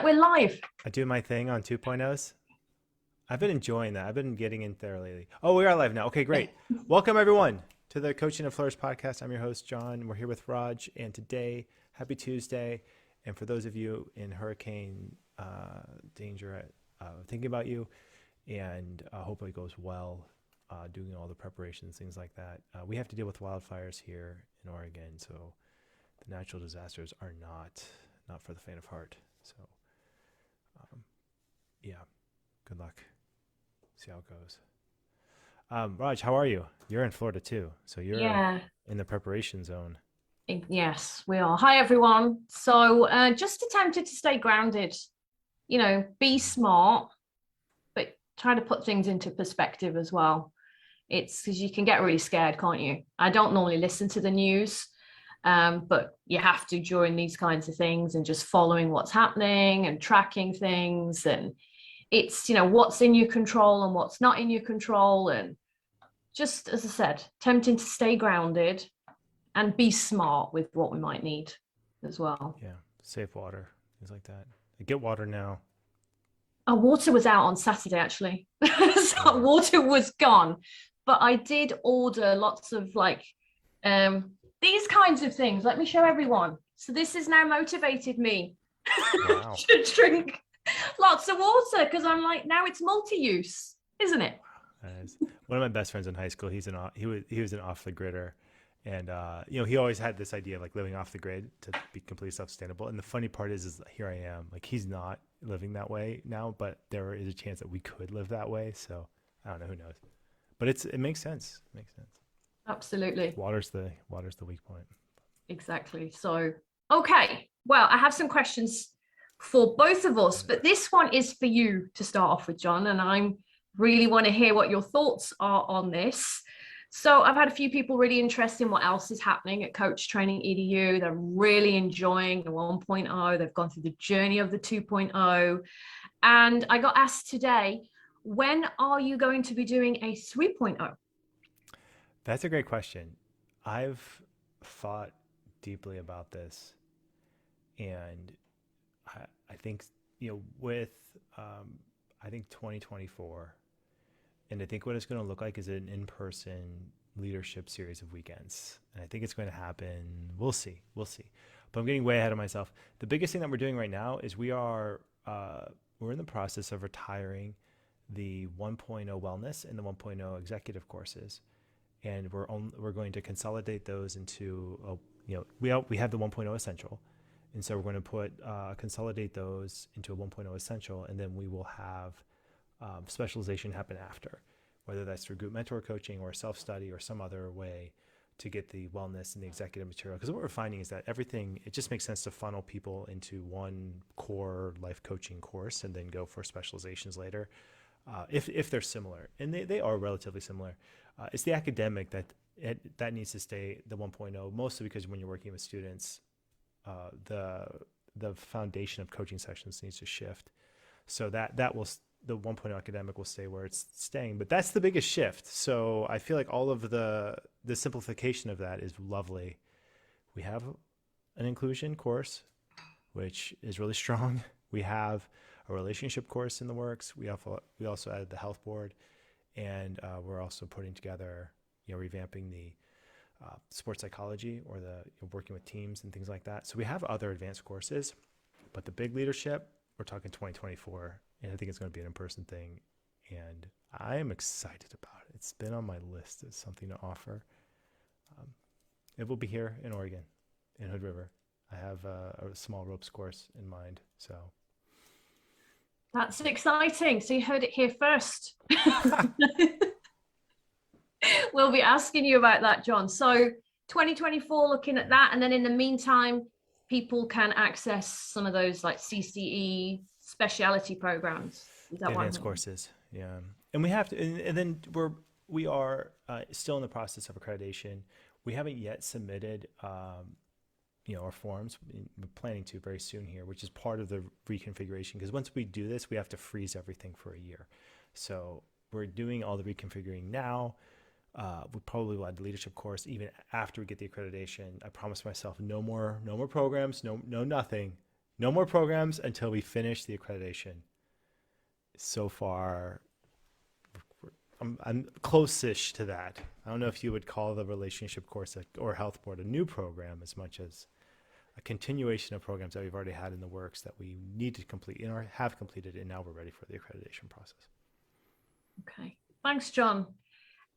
we're live. I do my thing on 2.0s. I've been enjoying that. I've been getting in there lately. Oh, we are live now. Okay, great. Welcome everyone to the Coaching and Flourish podcast. I'm your host, John. We're here with Raj, and today, happy Tuesday. And for those of you in hurricane danger, thinking about you, and hopefully it goes well, doing all the preparations, things like that. We have to deal with wildfires here in Oregon, so the natural disasters are not for the faint of heart. So, yeah, good luck. See how it goes. Raj, how are you? You're in Florida too, so you're Yeah, in the preparation zone. yes, we are. Hi, everyone. So, just attempted to stay grounded, be smart, but try to put things into perspective as well. It's because you can get really scared, can't you? I don't normally listen to the news, but you have to during these kinds of things and just following what's happening and tracking things. And it's, what's in your control and what's not in your control. And just as I said, tempting to stay grounded and be smart with what we might need as well. Yeah, safe water, things like that. Get water now. Our water was out on Saturday, actually. So Yeah. water was gone. But I did order lots of these kinds of things. Let me show everyone. So this has now motivated me Wow. to drink lots of water because I'm like, now it's multi-use, isn't it? As one of my best friends in high school, he was an off the gridder, and he always had this idea of like living off the grid to be completely self-sustainable. And the funny part is here I am, like he's not living that way now, but there is a chance that we could live that way. So I don't know, who knows? But it makes sense. It makes sense. Absolutely. Water's the weak point. Exactly. So, okay. Well, I have some questions for both of us, but this one is for you to start off with, John, and I really want to hear what your thoughts are on this. So I've had a few people really interested in what else is happening at Coach Training EDU. They're really enjoying the 1.0. They've gone through the journey of the 2.0. And I got asked today, when are you going to be doing a 3.0? That's a great question. I've thought deeply about this, and I think with I think 2024, and I think what it's going to look like is an in-person leadership series of weekends, and I think it's going to happen. We'll see. But I'm getting way ahead of myself. The biggest thing that we're doing right now is we're in the process of retiring the 1.0 wellness and the 1.0 executive courses, and we're going to consolidate those into we have the 1.0 essential, and so we're going to consolidate those into a 1.0 essential, and then we will have specialization happen after, whether that's through group mentor coaching or self-study or some other way to get the wellness and the executive material. Because what we're finding is that it just makes sense to funnel people into one core life coaching course and then go for specializations later, if they're similar, and they are relatively similar. It's the academic that needs to stay the 1.0, mostly because when you're working with students, the foundation of coaching sessions needs to shift. So the 1.0 academic will stay where it's staying, but that's the biggest shift. So I feel like all of the simplification of that is lovely. We have an inclusion course, which is really strong. We have a relationship course in the works. We also added the health board, and we're also putting together, revamping the sports psychology or the working with teams and things like that. So we have other advanced courses, but the big leadership, we're talking 2024, and I think it's going to be an in-person thing, and I am excited about it. It's been on my list as something to offer. It will be here in Oregon, in Hood River. I have a small ropes course in mind, so. That's exciting. So you heard it here first. We'll be asking you about that, John. So 2024, looking at that. And then in the meantime, people can access some of those like CCE specialty programs. Is that The what I'm advanced hearing? courses, yeah. And we have to, and then we are still in the process of accreditation. We haven't yet submitted, our forms. We're planning to very soon here, which is part of the reconfiguration. Because once we do this, we have to freeze everything for a year. So we're doing all the reconfiguring now. We probably will add the leadership course even after we get the accreditation. I promised myself no more programs, no nothing, No more programs until we finish the accreditation. So far, I'm close-ish to that. I don't know if you would call the relationship course or health board a new program as much as a continuation of programs that we've already had in the works that we need to complete or have completed, and now we're ready for the accreditation process. Okay, thanks, John.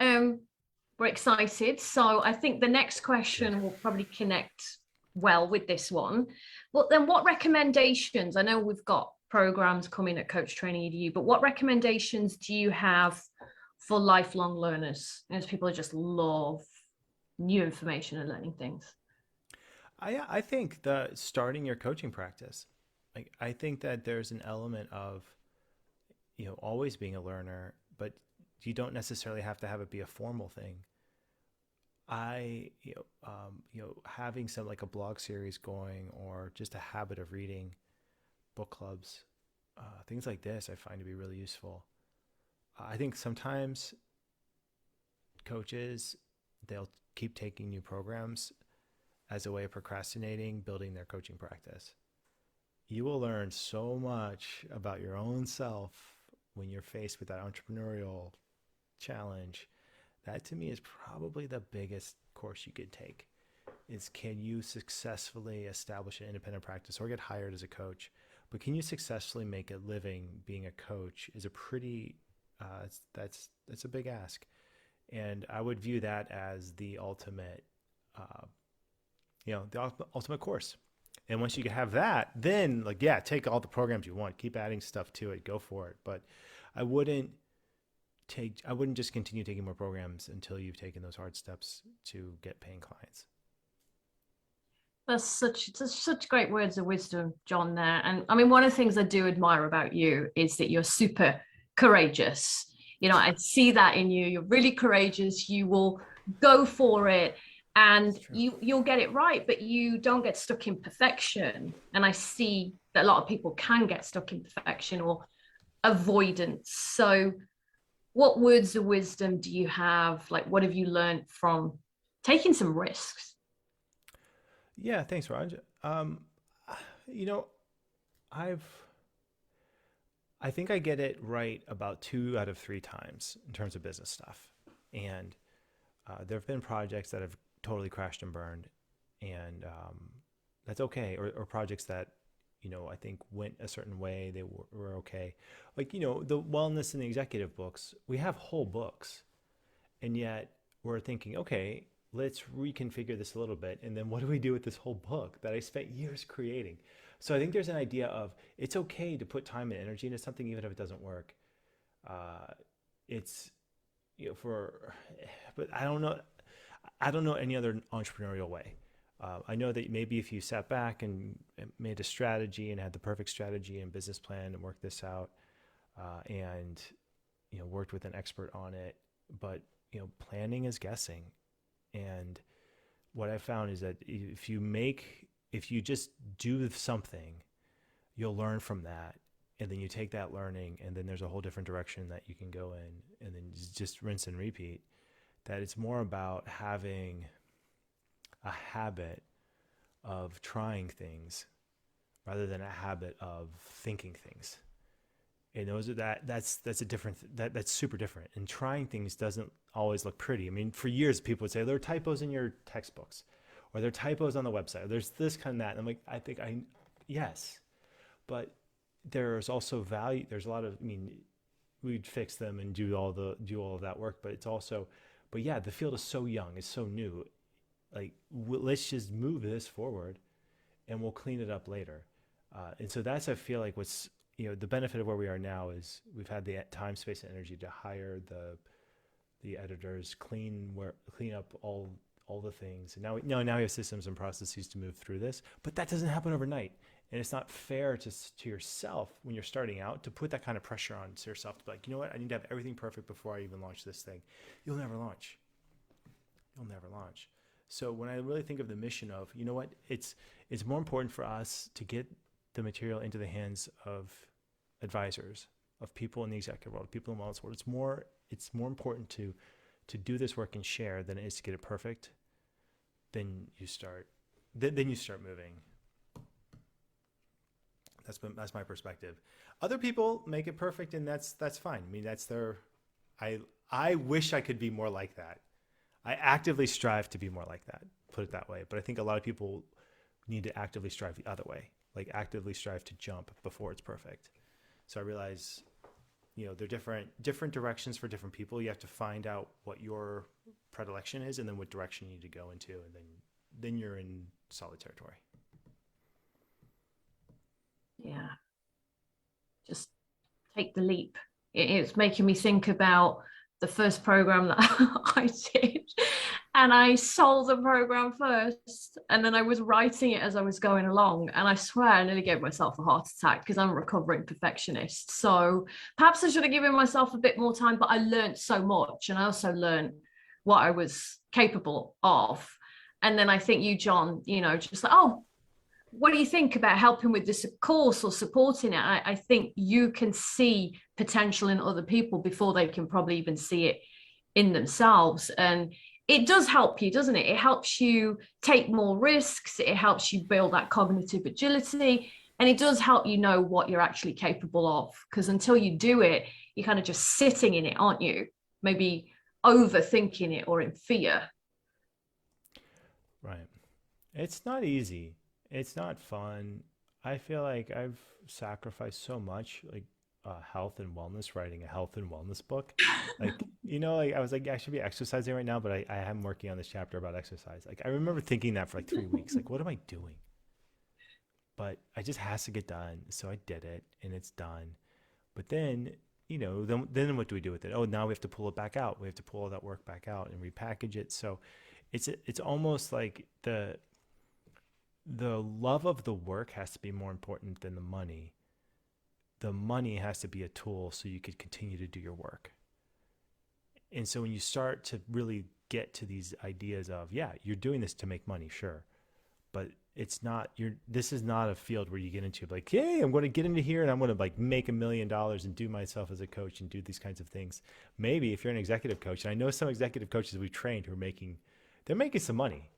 We're excited. So I think the next question will probably connect well with this one. Well, then what recommendations, I know we've got programs coming at Coach Training EDU, but what recommendations do you have for lifelong learners, as people just love new information and learning things? I think that starting your coaching practice, I think that there's an element of, always being a learner, but you don't necessarily have to have it be a formal thing. Having some like a blog series going or just a habit of reading, book clubs, things like this, I find to be really useful. I think sometimes coaches, they'll keep taking new programs as a way of procrastinating, building their coaching practice. You will learn so much about your own self when you're faced with that entrepreneurial challenge. That to me is probably the biggest course you could take, is can you successfully establish an independent practice or get hired as a coach? But can you successfully make a living being a coach is a pretty, that's a big ask. And I would view that as the ultimate, the ultimate course. And once you have that, then take all the programs you want, keep adding stuff to it, go for it. But I wouldn't just continue taking more programs until you've taken those hard steps to get paying clients. That's such great words of wisdom, John, there. And I mean, one of the things I do admire about you is that you're super courageous. I see that in you. You're really courageous. You will go for it and you'll get it right, but you don't get stuck in perfection. And I see that a lot of people can get stuck in perfection or avoidance. So what words of wisdom do you have? Like, what have you learned from taking some risks? Yeah, thanks, Raj. I think I get it right about 2 out of 3 times in terms of business stuff. And there have been projects that have totally crashed and burned, and that's okay. Or projects that, I think went a certain way, they were okay. The wellness and the executive books, we have whole books, and yet we're thinking, okay, let's reconfigure this a little bit. And then what do we do with this whole book that I spent years creating? So I think there's an idea of it's okay to put time and energy into something, even if it doesn't work. It's, but I don't know any other entrepreneurial way. I know that maybe if you sat back and made a strategy and had the perfect strategy and business plan and worked this out, and worked with an expert on it, but planning is guessing. And what I found is that if you just do something, you'll learn from that, and then you take that learning, and then there's a whole different direction that you can go in, and then just rinse and repeat. That it's more about having a habit of trying things rather than a habit of thinking things. And that's super different. And trying things doesn't always look pretty. I mean, for years people would say there are typos in your textbooks, or there are typos on the website, or there's this kind of that. And I'm like, yes, but there's also value. There's a lot of, we'd fix them and do all of that work, but it's also, but yeah, the field is so young, it's so new. Let's just move this forward, and we'll clean it up later. And so that's, I feel like, what's, the benefit of where we are now is we've had the time, space, and energy to hire the editors, clean up all the things. And now we have systems and processes to move through this, but that doesn't happen overnight. And it's not fair to yourself when you're starting out to put that kind of pressure on to yourself to be like, you know what, I need to have everything perfect before I even launch this thing. You'll never launch. So when I really think of the mission of, it's more important for us to get the material into the hands of advisors, of people in the executive world, people in the wellness world. It's more important to do this work and share than it is to get it perfect. Then you start moving. That's my perspective. Other people make it perfect, and that's fine. I mean, that's their. I wish I could be more like that. I actively strive to be more like that. Put it that way. But I think a lot of people need to actively strive the other way, like actively strive to jump before it's perfect. So I realize, they're different directions for different people. You have to find out what your predilection is, and then what direction you need to go into, and then you're in solid territory. Yeah. Just take the leap. It's making me think about the first program that I did, and I sold the program first, and then I was writing it as I was going along, and I swear I nearly gave myself a heart attack because I'm a recovering perfectionist. So perhaps I should have given myself a bit more time, but I learned so much, and I also learned what I was capable of. And then I think you, John, just like, oh, what do you think about helping with this course or supporting it? I think you can see potential in other people before they can probably even see it in themselves. And it does help you, doesn't it? It helps you take more risks. It helps you build that cognitive agility. And it does help you know what you're actually capable of. Because until you do it, you're kind of just sitting in it, aren't you? Maybe overthinking it or in fear. Right. It's not easy. It's not fun. I feel like I've sacrificed so much, like health and wellness, writing a health and wellness book. Like, like I was like, I should be exercising right now, but I am working on this chapter about exercise. Like, I remember thinking that for like 3 weeks. Like, what am I doing? But I just has to get done. So I did it, and it's done. But then, then what do we do with it? Oh, now we have to pull it back out. We have to pull all that work back out and repackage it. So it's almost like the love of the work has to be more important than the money. The money has to be a tool so you could continue to do your work. And so when you start to really get to these ideas of, yeah, you're doing this to make money, sure, but this is not a field where you get into like, hey, I'm going to get into here and I'm going to like make $1 million and do myself as a coach and do these kinds of things. Maybe if you're an executive coach, and I know some executive coaches we've trained who are they're making some money.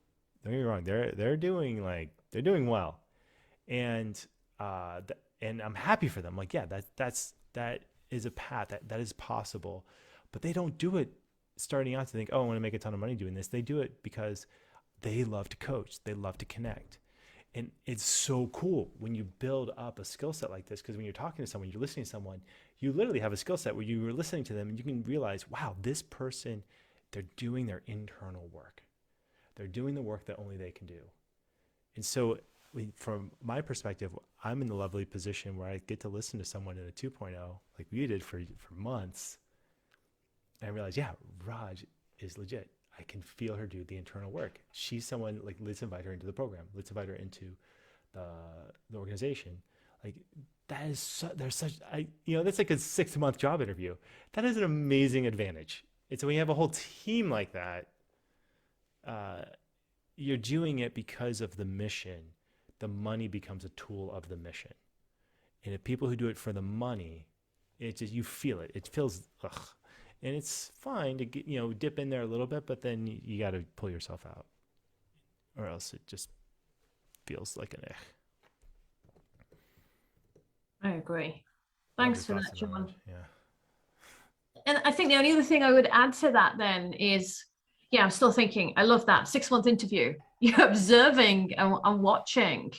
Don't get me wrong. They're doing well, and and I'm happy for them. Like, yeah, that is a path that is possible, but they don't do it starting out to think, oh, I want to make a ton of money doing this. They do it because they love to coach. They love to connect, and it's so cool when you build up a skill set like this. Because when you're talking to someone, you're listening to someone, you literally have a skill set where you are listening to them, and you can realize, wow, this person, they're doing their internal work. They're doing the work that only they can do. And so from my perspective, I'm in the lovely position where I get to listen to someone in a 2.0, like we did for months. And I realized, yeah, Raj is legit. I can feel her do the internal work. She's someone, like, let's invite her into the program. Let's invite her into the organization. Like, that's like a 6-month job interview. That is an amazing advantage. And so when you have a whole team like that, you're doing it because of the mission. The money becomes a tool of the mission. And if people who do it for the money, it's just, you feel it. It feels, ugh. And it's fine to get, dip in there a little bit, but then you got to pull yourself out, or else it just feels like an ugh. I agree. Thanks for that, John. Yeah. And I think the only other thing I would add to that then is, yeah, I'm still thinking, I love that 6-month interview. You're observing and watching.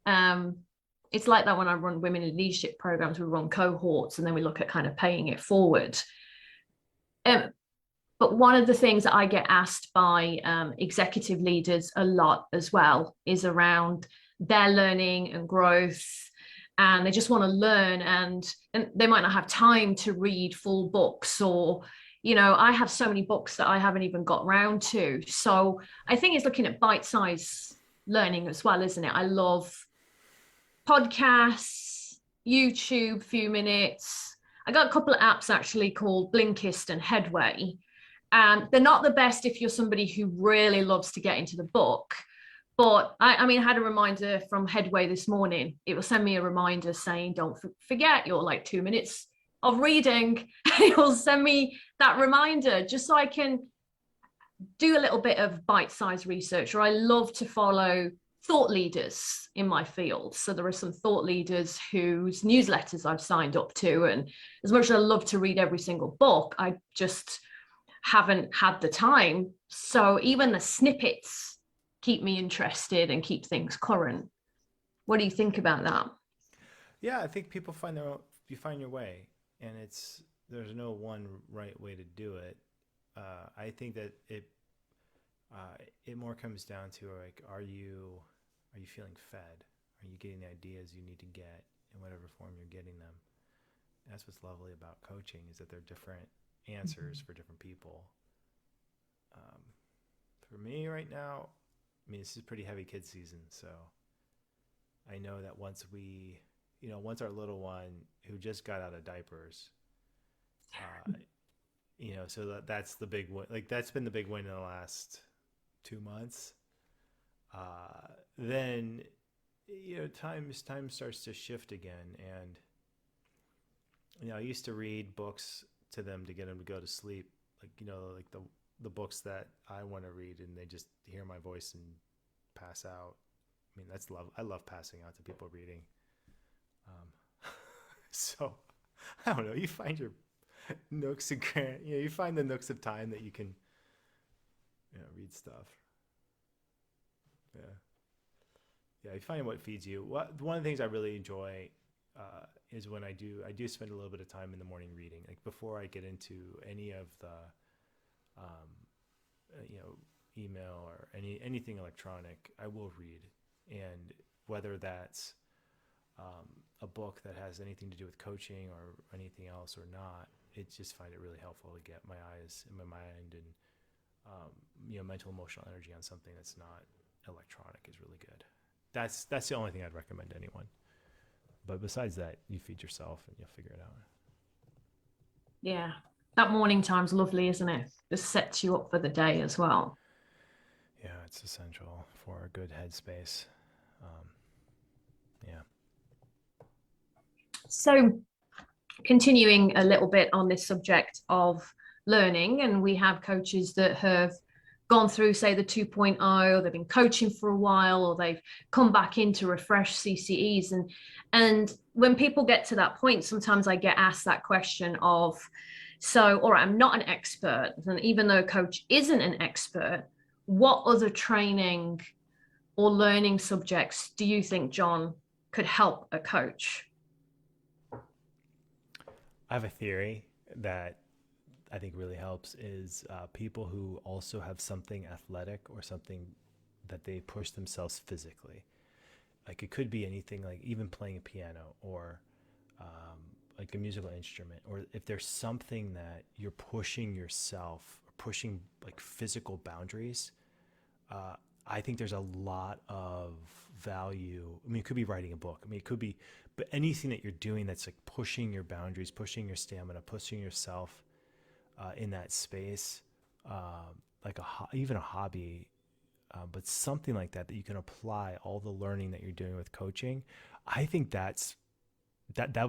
It's like that when I run women in leadership programs, we run cohorts and then we look at kind of paying it forward. But one of the things that I get asked by executive leaders a lot as well is around their learning and growth. And they just want to learn, and they might not have time to read full books, or I have so many books that I haven't even got round to. So I think it's looking at bite-sized learning as well, isn't it? I love podcasts, YouTube, few minutes. I got a couple of apps actually called Blinkist and Headway. And they're not the best if you're somebody who really loves to get into the book. But I had a reminder from Headway this morning. It will send me a reminder saying, don't forget your 2 minutes of reading. It will send me that reminder just so I can do a little bit of bite-sized research. Or I love to follow thought leaders in my field. So there are some thought leaders whose newsletters I've signed up to. And as much as I love to read every single book, I just haven't had the time. So even the snippets keep me interested and keep things current. What do you think about that? Yeah, I think people find their own, you find your way, and there's no one right way to do it. I think that it more comes down to like, are you feeling fed? Are you getting the ideas you need to get in whatever form you're getting them? That's what's lovely about coaching, is that there are different answers for different people. Um, for me right now, I mean, this is pretty heavy kid season, so I know that once our little one who just got out of diapers, uh, so that's the big win. Like that's been the big win in the last 2 months. Then time starts to shift again, and I used to read books to them to get them to go to sleep, like the books that I want to read, and they just hear my voice and pass out. I mean, that's love. I love passing out to people reading. So I don't know. You find your nooks and you find the nooks of time that you can, read stuff. Yeah, yeah. You find what feeds you. One of the things I really enjoy is when I do spend a little bit of time in the morning reading, like before I get into any of the, email or anything electronic. I will read, and whether that's a book that has anything to do with coaching or anything else or not, it just find it really helpful to get my eyes and my mind and mental emotional energy on something that's not electronic is really good. That's the only thing I'd recommend to anyone. But besides that, you feed yourself and you'll figure it out. Yeah, that morning time's lovely, isn't it? Just sets you up for the day as well. Yeah, it's essential for a good headspace. Yeah. So continuing a little bit on this subject of learning, and we have coaches that have gone through, say, the 2.0, or they've been coaching for a while, or they've come back in to refresh CCEs. And when people get to that point, sometimes I get asked that question of, so, all right, I'm not an expert. And even though a coach isn't an expert, what other training or learning subjects do you think, John, could help a coach? I have a theory that I think really helps is people who also have something athletic or something that they push themselves physically. Like it could be anything, like even playing a piano or like a musical instrument, or if there's something that you're pushing yourself, or pushing like physical boundaries. Uh, I think there's a lot of value. I mean, it could be writing a book. I mean, it could be, but anything that you're doing that's like pushing your boundaries, pushing your stamina, pushing yourself in that space, like even a hobby, but something like that you can apply all the learning that you're doing with coaching. I think that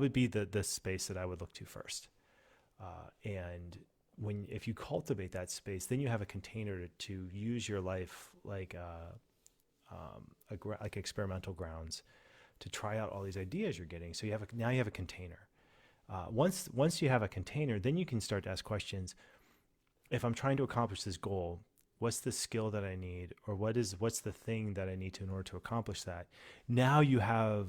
would be the space that I would look to first. And if you cultivate that space, then you have a container to use your life like like experimental grounds to try out all these ideas you're getting. So now you have a container. Once you have a container, then you can start to ask questions. If I'm trying to accomplish this goal, what's the skill that I need, or what's the thing that I need to in order to accomplish that? Now you have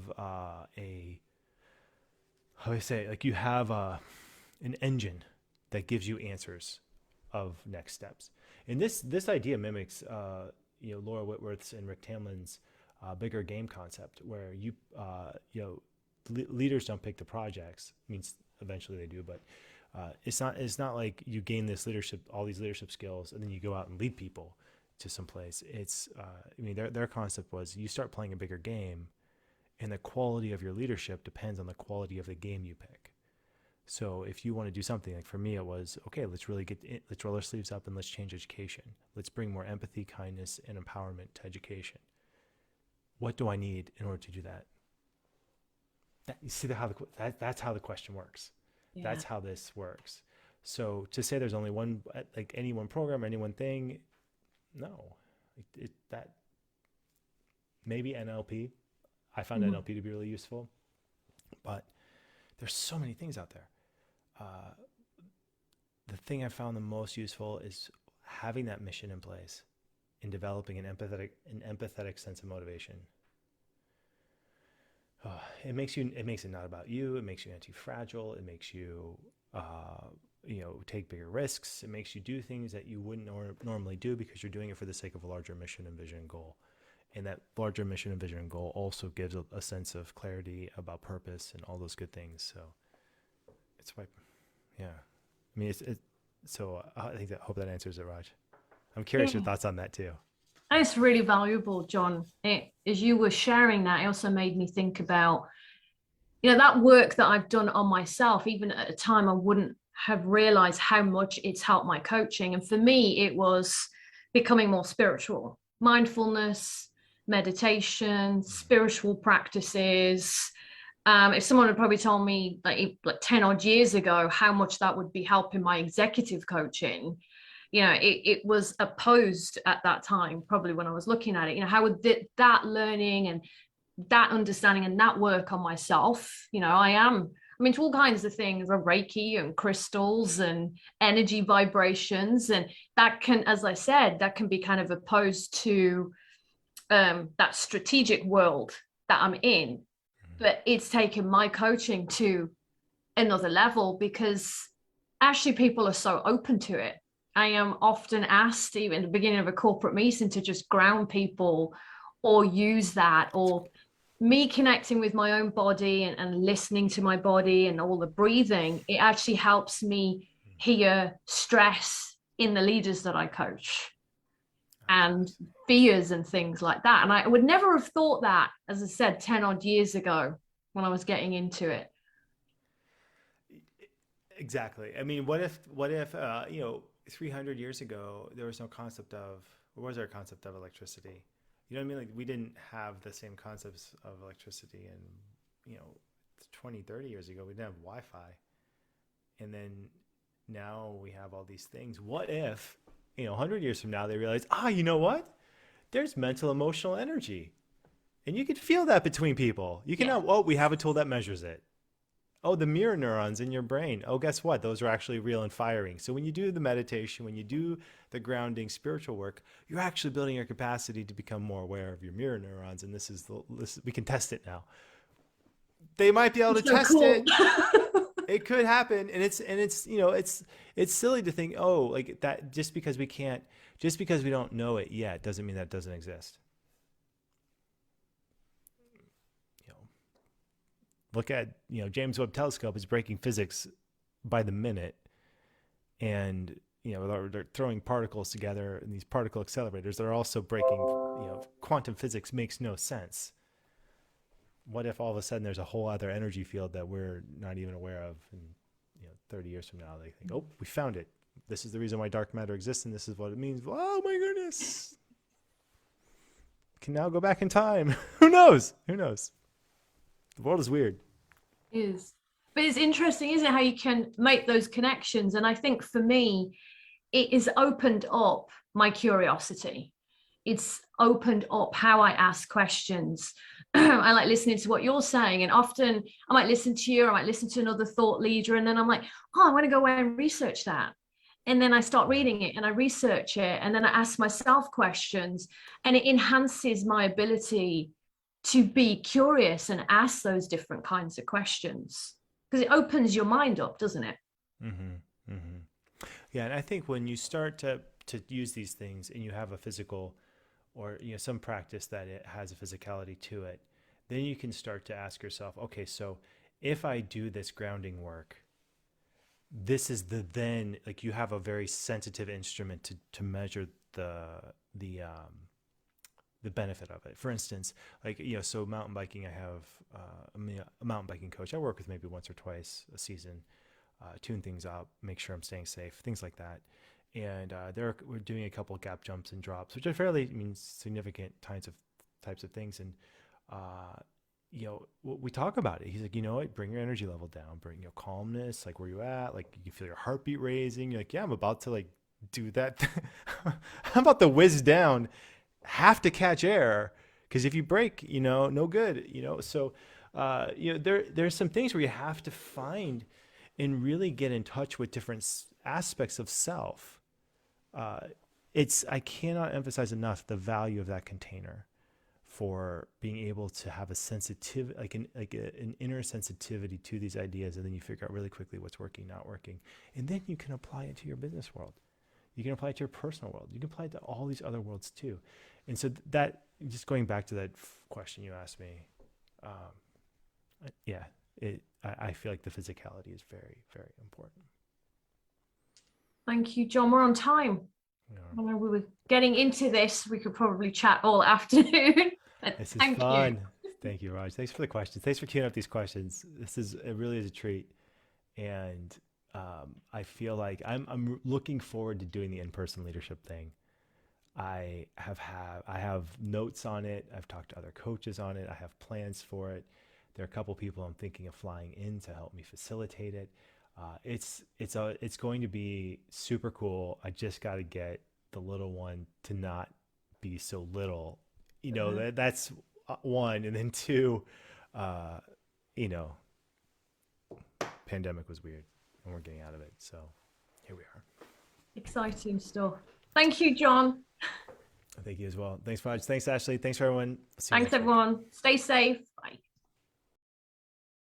you have an engine that gives you answers of next steps. And this idea mimics Laura Whitworth's and Rick Tamlin's bigger game concept, where leaders don't pick the projects. I mean, eventually they do, but it's not like you gain all these leadership skills, and then you go out and lead people to some place. It's their concept was you start playing a bigger game, and the quality of your leadership depends on the quality of the game you pick. So if you want to do something, like for me, it was, okay, let's roll our sleeves up and let's change education. Let's bring more empathy, kindness, and empowerment to education. What do I need in order to do that? You see that's how the question works. Yeah. That's how this works. So to say there's only one, like any one program, any one thing, no, maybe NLP. I found Mhm. NLP to be really useful, but there's so many things out there. The thing I found the most useful is having that mission in place and developing an empathetic sense of motivation. It makes it not about you. It makes you anti-fragile. It makes you, take bigger risks. It makes you do things that you wouldn't normally do because you're doing it for the sake of a larger mission and vision and goal. And that larger mission and vision and goal also gives a sense of clarity about purpose and all those good things. So it's why, yeah. I mean, so I hope that answers it, Raj. I'm curious your Yeah. thoughts on that too. And it's really valuable, John. As you were sharing that, it also made me think about, that work that I've done on myself, even at a time I wouldn't have realized how much it's helped my coaching. And for me, it was becoming more spiritual, mindfulness, meditation, spiritual practices. If someone had probably told me like 10 odd years ago how much that would be helping my executive coaching, it was opposed at that time, probably when I was looking at it. How would that learning and that understanding and that work on myself, I'm into all kinds of things, Reiki and crystals and energy vibrations. And that can, as I said, that can be kind of opposed to that strategic world that I'm in. But it's taken my coaching to another level because actually people are so open to it. I am often asked, even at the beginning of a corporate meeting, to just ground people or use that, or me connecting with my own body and listening to my body and all the breathing. It actually helps me hear stress in the leaders that I coach and fears and things like that. And I would never have thought that, as I said, 10 odd years ago when I was getting into it. Exactly. I mean, what if 300 years ago there was no concept of, or was there a concept of electricity? You know what I mean? Like we didn't have the same concepts of electricity, and 20, 30 years ago we didn't have Wi-Fi, and then now we have all these things. What if 100 years from now they realize, you know what? There's mental emotional energy, and you can feel that between people. You can Yeah. now. Oh, we have a tool that measures it. Oh, the mirror neurons in your brain. Oh, guess what? Those are actually real and firing. So when you do the meditation, when you do the grounding spiritual work, you're actually building your capacity to become more aware of your mirror neurons. And we can test it now. They might be able to It's so test cool. it. It could happen. And it's silly to think, like that, just because we don't know it yet doesn't mean that it doesn't exist. Look at James Webb Telescope is breaking physics by the minute, and they're throwing particles together in these particle accelerators. They're also breaking. Quantum physics makes no sense. What if all of a sudden there's a whole other energy field that we're not even aware of, and 30 years from now they think, oh, we found it. This is the reason why dark matter exists, and this is what it means. Oh my goodness! Can now go back in time. Who knows? The world is weird. Is. But it's interesting, isn't it, how you can make those connections? And I think for me, it has opened up my curiosity. It's opened up how I ask questions. I like listening to what you're saying. And often I might listen to you, or I might listen to another thought leader. And then I'm like, I want to go away and research that. And then I start reading it and I research it. And then I ask myself questions. And it enhances my ability to be curious and ask those different kinds of questions, because it opens your mind up, doesn't it? Mm-hmm. Mm-hmm. Yeah, and I think when you start to use these things, and you have a physical, or some practice that it has a physicality to it, then you can start to ask yourself, okay, so if I do this grounding work, this is then like you have a very sensitive instrument to measure the benefit of it. For instance, like, so mountain biking, I have a mountain biking coach I work with maybe once or twice a season, tune things up, make sure I'm staying safe, things like that. And we're doing a couple of gap jumps and drops, which are fairly significant types of things. And we talk about it. He's like, what, bring your energy level down, bring calmness, like where you at, like you feel your heartbeat raising. You're like, yeah, I'm about to like do that. I'm about to whiz down, have to catch air, Because if you break, no good, So, there's some things where you have to find and really get in touch with different aspects of self. Uh, I cannot emphasize enough the value of that container for being able to have a sensitive, an inner sensitivity to these ideas, and then you figure out really quickly what's working, not working, and then you can apply it to your business world. You can apply it to your personal world. You can apply it to all these other worlds too. And so that, just going back to that question you asked me, yeah, I feel like the physicality is very, very important. Thank you, John. We're on time. I know we were getting into this. We could probably chat all afternoon. This is fun. Thank you, Raj. Thanks for the questions. Thanks for queuing up these questions. It really is a treat. And I feel like I'm looking forward to doing the in-person leadership thing. I have notes on it. I've talked to other coaches on it. I have plans for it. There are a couple people I'm thinking of flying in to help me facilitate it. It's going to be super cool. I just got to get the little one to not be so little. That's one, and then two. Pandemic was weird, and we're getting out of it. So here we are. Exciting stuff. Thank you, John. Thank you as well. Thanks, Raj. Thanks, Ashley. Thanks for everyone. Thanks, everyone. Stay safe. Bye.